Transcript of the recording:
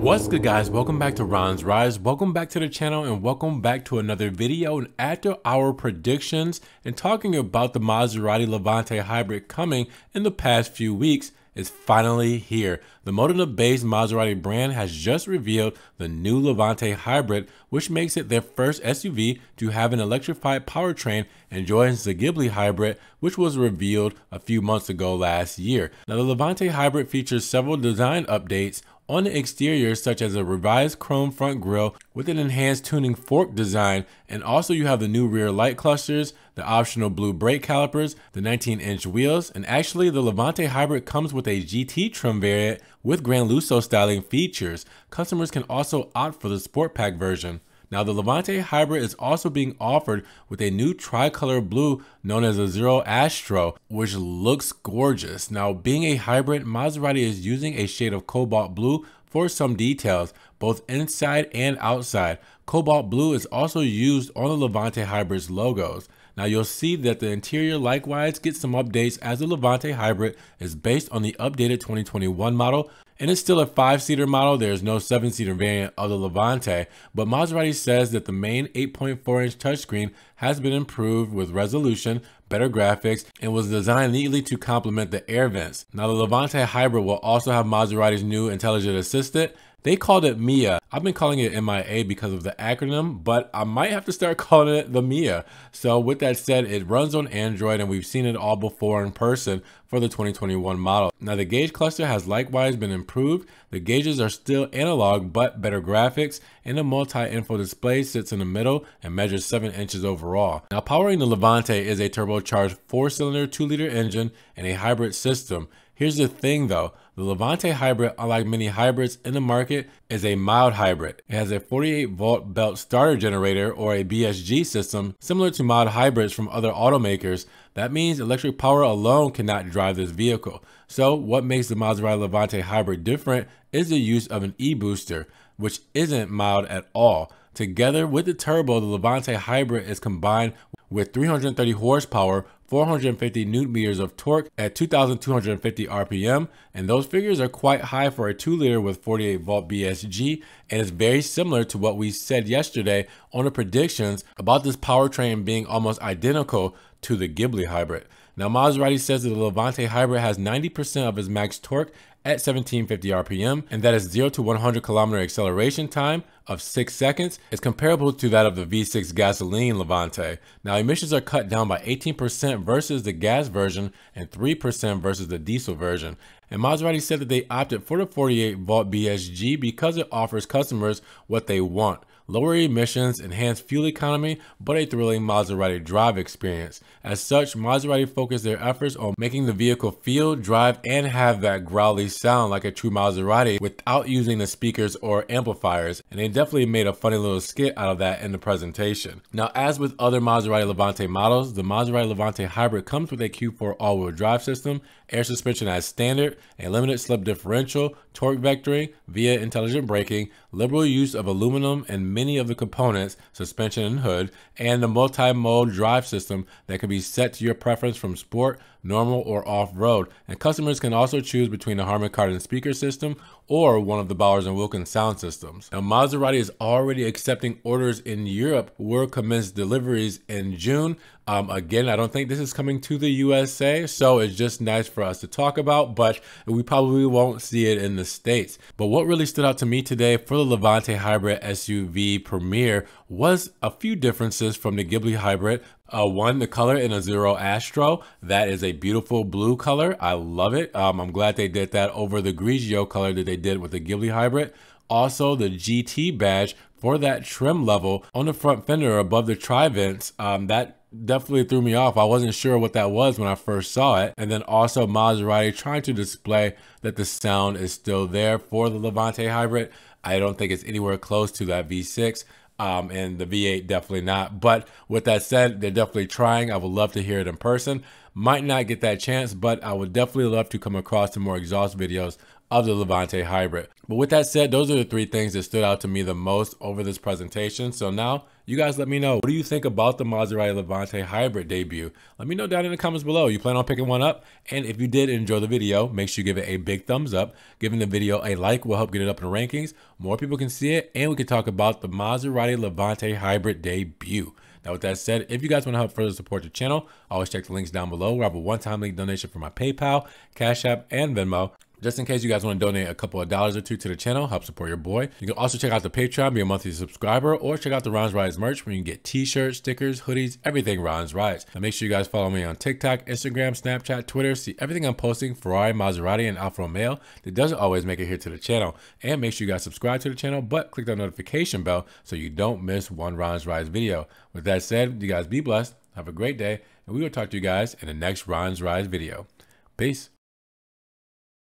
What's good, guys? Welcome back to Ron's Rise. Welcome back to the channel and welcome back to another video. And after our predictions and talking about the Maserati Levante hybrid coming in the past few weeks, is finally here. The Modena-based Maserati brand has just revealed the new Levante hybrid, which makes it their first SUV to have an electrified powertrain and joins the Ghibli hybrid, which was revealed a few months ago last year. Now, the Levante hybrid features several design updates on the exterior, such as a revised chrome front grille with an enhanced tuning fork design, and also you have the new rear light clusters, the optional blue brake calipers, the 19-inch wheels, and actually the Levante hybrid comes with a GT trim variant with Gran Lusso styling features. Customers can also opt for the Sport Pack version. Now, the Levante hybrid is also being offered with a new tricolor blue known as a Zero Astro, which looks gorgeous. Now, being a hybrid, Maserati is using a shade of cobalt blue for some details, both inside and outside. Cobalt blue is also used on the Levante hybrid's logos. Now, you'll see that the interior likewise gets some updates, as the Levante hybrid is based on the updated 2021 model, and it's still a 5-seater model. There's no 7-seater variant of the Levante, but Maserati says that the main 8.4-inch touchscreen has been improved with resolution, better graphics, and was designed neatly to complement the air vents. Now, the Levante hybrid will also have Maserati's new intelligent assistant. They called it Mia. I've been calling it MIA because of the acronym, but I might have to start calling it the Mia. So with that said, it runs on Android, and we've seen it all before in person for the 2021 model. Now, the gauge cluster has likewise been improved. The gauges are still analog, but better graphics, and the multi-info display sits in the middle and measures 7 inches overall. Now, powering the Levante is a turbocharged 4-cylinder 2-liter engine and a hybrid system. Here's the thing though, the Levante hybrid, unlike many hybrids in the market, is a mild hybrid. It has a 48-volt belt starter generator, or a BSG system, similar to mild hybrids from other automakers. That means electric power alone cannot drive this vehicle. So what makes the Maserati Levante hybrid different is the use of an e-booster, which isn't mild at all. Together with the turbo, the Levante hybrid is combined with 330 horsepower, 450 newton meters of torque at 2,250 RPM, and those figures are quite high for a 2-liter with 48-volt BSG, and it's very similar to what we said yesterday on the predictions about this powertrain being almost identical to the Ghibli hybrid. Now, Maserati says that the Levante hybrid has 90% of its max torque at 1750 RPM, and that is 0 to 100 kilometer acceleration time of 6 seconds. Is comparable to that of the V6 gasoline Levante. Now, emissions are cut down by 18% versus the gas version and 3% versus the diesel version. And Maserati said that they opted for the 48-volt BSG because it offers customers what they want: lower emissions, enhanced fuel economy, but a thrilling Maserati drive experience. As such, Maserati focused their efforts on making the vehicle feel, drive, and have that growly sound like a true Maserati without using the speakers or amplifiers, and they definitely made a funny little skit out of that in the presentation. Now, as with other Maserati Levante models, the Maserati Levante hybrid comes with a Q4 all-wheel drive system, air suspension as standard, a limited slip differential, torque vectoring via intelligent braking, liberal use of aluminum and many of the components, suspension and hood, and the multi-mode drive system that can be set to your preference from sport, normal, or off-road. And customers can also choose between the Harman Kardon speaker system or one of the Bowers & Wilkins sound systems. Now, Maserati is already accepting orders in Europe. Will commence deliveries in June. Again, I don't think this is coming to the USA, so it's just nice for us to talk about, but we probably won't see it in the States. But what really stood out to me today for the Levante hybrid SUV premiere was a few differences from the Ghibli hybrid. One, the color in a Zero Astro. That is a beautiful blue color. I love it. I'm glad they did that over the Grigio color that they did with the Ghibli hybrid. Also, the GT badge for that trim level on the front fender above the tri-vents, that definitely threw me off. I wasn't sure what that was when I first saw it. And then also Maserati trying to display that the sound is still there for the Levante hybrid. I don't think it's anywhere close to that V6. And the V8 definitely not. But with that said, they're definitely trying. I would love to hear it in person. Might not get that chance, but I would definitely love to come across some more exhaust videos of the Levante hybrid. But with that said, those are the three things that stood out to me the most over this presentation. So now you guys let me know, what do you think about the Maserati Levante hybrid debut? Let me know down in the comments below. You plan on picking one up? And if you did enjoy the video, make sure you give it a big thumbs up. Giving the video a like will help get it up in the rankings. More people can see it, and we can talk about the Maserati Levante hybrid debut. Now, with that said, if you guys want to help further support the channel, always check the links down below. We have a one-time link donation for my PayPal, Cash App, and Venmo. Just in case you guys want to donate a couple of dollars or two to the channel, help support your boy. You can also check out the Patreon, be a monthly subscriber, or check out the Ron's Rides merch where you can get t-shirts, stickers, hoodies, everything Ron's Rides. Now make sure you guys follow me on TikTok, Instagram, Snapchat, Twitter, see everything I'm posting, Ferrari, Maserati, and Alfa Romeo that doesn't always make it here to the channel. And make sure you guys subscribe to the channel, but click that notification bell so you don't miss one Ron's Rides video. With that said, you guys be blessed, have a great day, and we will talk to you guys in the next Ron's Rides video. Peace.